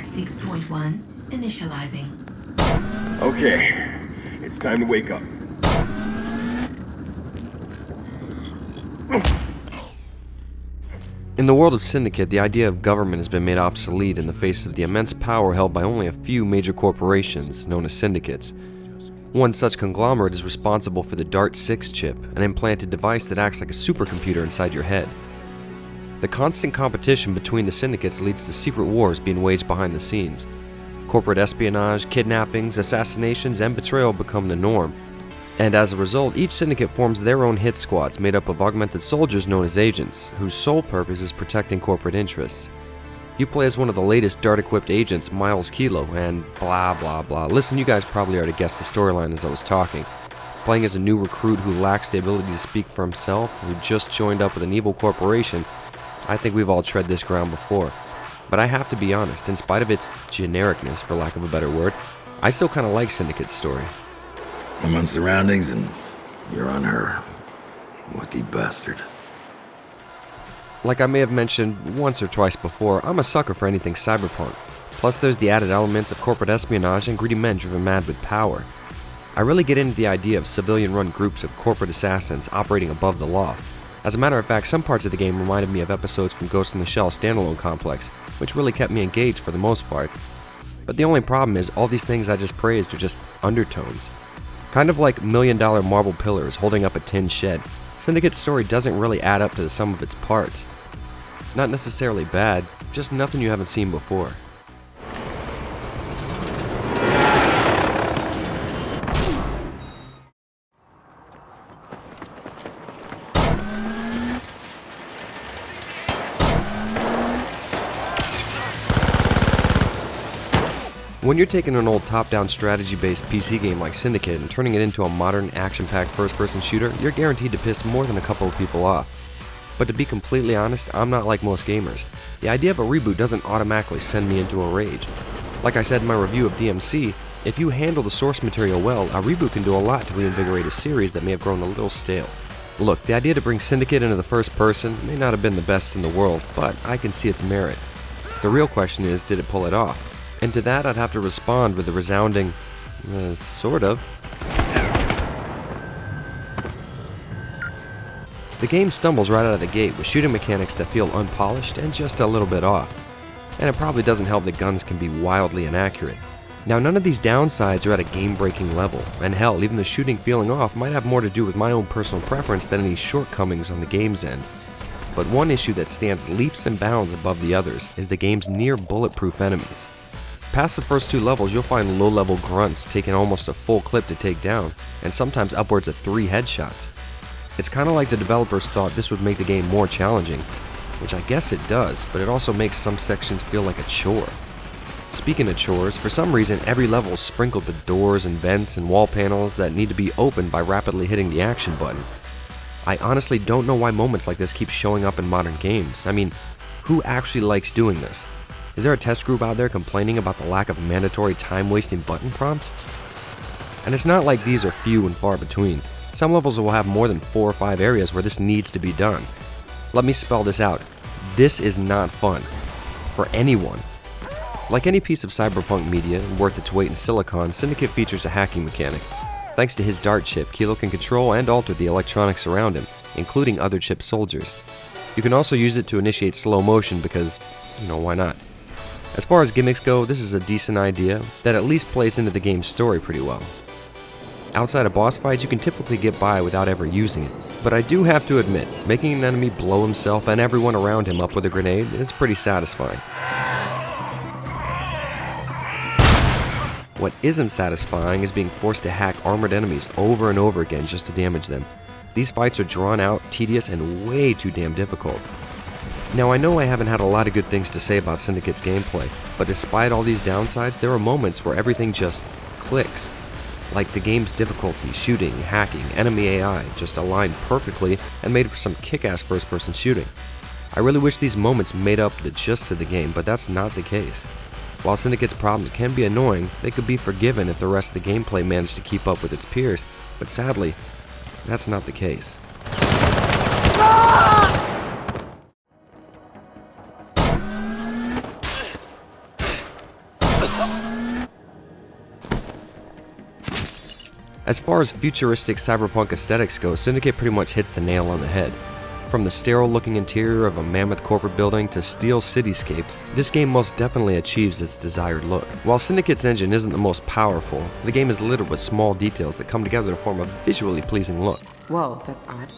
6.1 initializing. Okay, it's time to wake up. In the world of Syndicate, the idea of government has been made obsolete in the face of the immense power held by only a few major corporations, known as syndicates. One such conglomerate is responsible for the DART-6 chip, an implanted device that acts like a supercomputer inside your head. The constant competition between the syndicates leads to secret wars being waged behind the scenes. Corporate espionage, kidnappings, assassinations, and betrayal become the norm. And as a result, each syndicate forms their own hit squads made up of augmented soldiers known as agents, whose sole purpose is protecting corporate interests. You play as one of the latest DART-equipped agents, Miles Kilo, and blah blah blah. Listen, you guys probably already guessed the storyline as I was talking. Playing as a new recruit who lacks the ability to speak for himself, who just joined up with an evil corporation, I think we've all tread this ground before. But I have to be honest, in spite of its genericness, for lack of a better word, I still kind of like Syndicate's story. I'm on surroundings and you're on her. Lucky bastard. Like I may have mentioned once or twice before, I'm a sucker for anything cyberpunk. Plus there's the added elements of corporate espionage and greedy men driven mad with power. I really get into the idea of civilian-run groups of corporate assassins operating above the law. As a matter of fact, some parts of the game reminded me of episodes from Ghost in the Shell standalone complex, which really kept me engaged for the most part. But the only problem is all these things I just praised are just undertones. Kind of like million-dollar marble pillars holding up a tin shed, Syndicate's story doesn't really add up to the sum of its parts. Not necessarily bad, just nothing you haven't seen before. When you're taking an old top-down strategy-based PC game like Syndicate and turning it into a modern action-packed first-person shooter, you're guaranteed to piss more than a couple of people off. But to be completely honest, I'm not like most gamers. The idea of a reboot doesn't automatically send me into a rage. Like I said in my review of DMC, if you handle the source material well, a reboot can do a lot to reinvigorate a series that may have grown a little stale. Look, the idea to bring Syndicate into the first person may not have been the best in the world, but I can see its merit. The real question is, did it pull it off? And to that, I'd have to respond with a resounding, sort of. The game stumbles right out of the gate with shooting mechanics that feel unpolished and just a little bit off. And it probably doesn't help that guns can be wildly inaccurate. Now, none of these downsides are at a game-breaking level, and hell, even the shooting feeling off might have more to do with my own personal preference than any shortcomings on the game's end. But one issue that stands leaps and bounds above the others is the game's near-bulletproof enemies. Past the first two levels, you'll find low-level grunts taking almost a full clip to take down, and sometimes upwards of 3 headshots. It's kind of like the developers thought this would make the game more challenging, which I guess it does, but it also makes some sections feel like a chore. Speaking of chores, for some reason every level is sprinkled with doors and vents and wall panels that need to be opened by rapidly hitting the action button. I honestly don't know why moments like this keep showing up in modern games. I mean, who actually likes doing this? Is there a test group out there complaining about the lack of mandatory time-wasting button prompts? And it's not like these are few and far between. Some levels will have more than 4 or 5 areas where this needs to be done. Let me spell this out. This is not fun. For anyone. Like any piece of cyberpunk media worth its weight in silicon, Syndicate features a hacking mechanic. Thanks to his DART chip, Kilo can control and alter the electronics around him, including other chip soldiers. You can also use it to initiate slow motion because, why not? As far as gimmicks go, this is a decent idea that at least plays into the game's story pretty well. Outside of boss fights, you can typically get by without ever using it, but I do have to admit, making an enemy blow himself and everyone around him up with a grenade is pretty satisfying. What isn't satisfying is being forced to hack armored enemies over and over again just to damage them. These fights are drawn out, tedious, and way too damn difficult. Now, I know I haven't had a lot of good things to say about Syndicate's gameplay, but despite all these downsides, there are moments where everything just clicks. Like the game's difficulty, shooting, hacking, enemy AI just aligned perfectly and made for some kick-ass first-person shooting. I really wish these moments made up the gist of the game, but that's not the case. While Syndicate's problems can be annoying, they could be forgiven if the rest of the gameplay managed to keep up with its peers, but sadly, that's not the case. As far as futuristic cyberpunk aesthetics go, Syndicate pretty much hits the nail on the head. From the sterile-looking interior of a mammoth corporate building to steel cityscapes, this game most definitely achieves its desired look. While Syndicate's engine isn't the most powerful, the game is littered with small details that come together to form a visually pleasing look. Whoa, that's odd.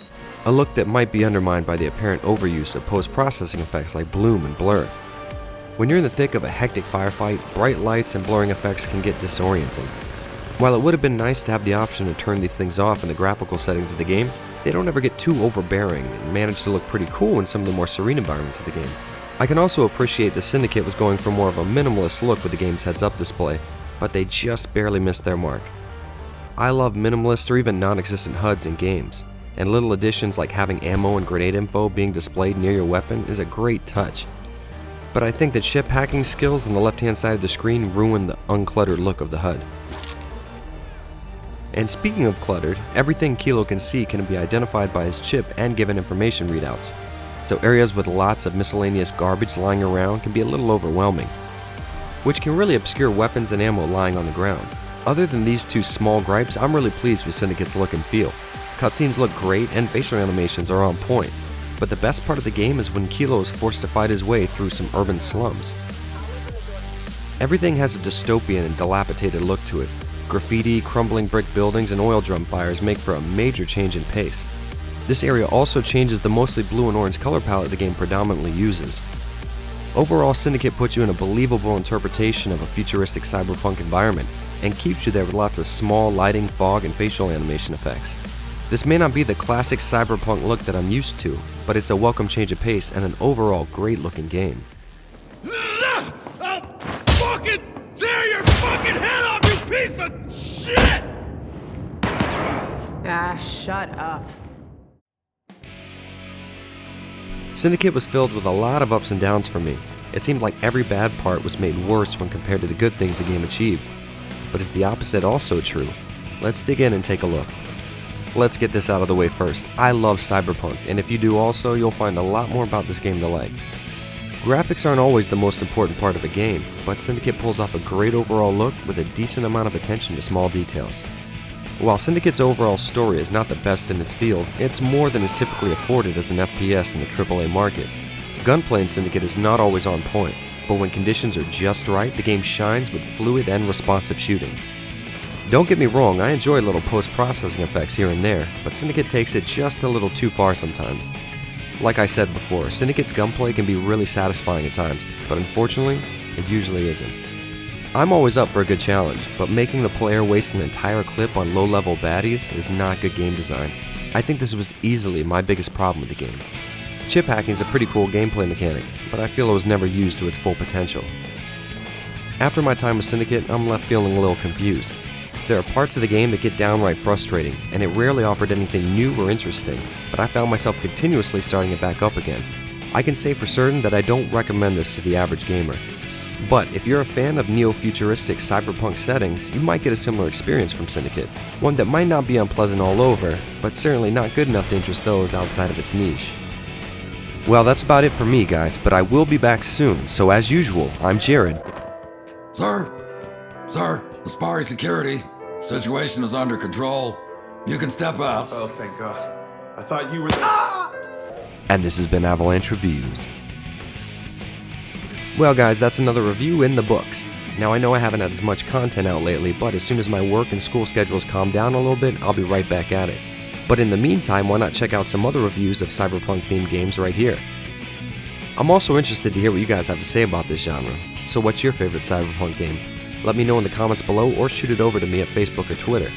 A look that might be undermined by the apparent overuse of post-processing effects like bloom and blur. When you're in the thick of a hectic firefight, bright lights and blurring effects can get disorienting. While it would have been nice to have the option to turn these things off in the graphical settings of the game, they don't ever get too overbearing and manage to look pretty cool in some of the more serene environments of the game. I can also appreciate the Syndicate was going for more of a minimalist look with the game's heads-up display, but they just barely missed their mark. I love minimalist or even non-existent HUDs in games, and little additions like having ammo and grenade info being displayed near your weapon is a great touch. But I think that chip hacking skills on the left-hand side of the screen ruin the uncluttered look of the HUD. And speaking of cluttered, everything Kilo can see can be identified by his chip and given information readouts, so areas with lots of miscellaneous garbage lying around can be a little overwhelming, which can really obscure weapons and ammo lying on the ground. Other than these two small gripes, I'm really pleased with Syndicate's look and feel. Cutscenes look great and facial animations are on point, but the best part of the game is when Kilo is forced to fight his way through some urban slums. Everything has a dystopian and dilapidated look to it. Graffiti, crumbling brick buildings, and oil drum fires make for a major change in pace. This area also changes the mostly blue and orange color palette the game predominantly uses. Overall, Syndicate puts you in a believable interpretation of a futuristic cyberpunk environment, and keeps you there with lots of small lighting, fog, and facial animation effects. This may not be the classic cyberpunk look that I'm used to, but it's a welcome change of pace and an overall great looking game. I'll fucking tear your fucking head off, you piece of shit! Ah, shut up. Syndicate was filled with a lot of ups and downs for me. It seemed like every bad part was made worse when compared to the good things the game achieved. But is the opposite also true? Let's dig in and take a look. Let's get this out of the way first. I love Cyberpunk, and if you do also, you'll find a lot more about this game to like. Graphics aren't always the most important part of a game, but Syndicate pulls off a great overall look with a decent amount of attention to small details. While Syndicate's overall story is not the best in its field, it's more than is typically afforded as an FPS in the AAA market. Gunplay in Syndicate is not always on point, but when conditions are just right, the game shines with fluid and responsive shooting. Don't get me wrong, I enjoy little post-processing effects here and there, but Syndicate takes it just a little too far sometimes. Like I said before, Syndicate's gunplay can be really satisfying at times, but unfortunately, it usually isn't. I'm always up for a good challenge, but making the player waste an entire clip on low-level baddies is not good game design. I think this was easily my biggest problem with the game. Chip hacking is a pretty cool gameplay mechanic, but I feel it was never used to its full potential. After my time with Syndicate, I'm left feeling a little confused. There are parts of the game that get downright frustrating, and it rarely offered anything new or interesting, but I found myself continuously starting it back up again. I can say for certain that I don't recommend this to the average gamer. But if you're a fan of neo-futuristic cyberpunk settings, you might get a similar experience from Syndicate, one that might not be unpleasant all over, but certainly not good enough to interest those outside of its niche. Well, that's about it for me, guys, but I will be back soon, so as usual, I'm Jared. Sir, Aspari Security. Situation is under control. You can step out. Oh, thank God. I thought you were... And this has been Avalanche Reviews. Well guys, that's another review in the books. Now I know I haven't had as much content out lately, but as soon as my work and school schedules calm down a little bit, I'll be right back at it. But in the meantime, why not check out some other reviews of cyberpunk themed games right here. I'm also interested to hear what you guys have to say about this genre. So what's your favorite cyberpunk game? Let me know in the comments below or shoot it over to me at Facebook or Twitter.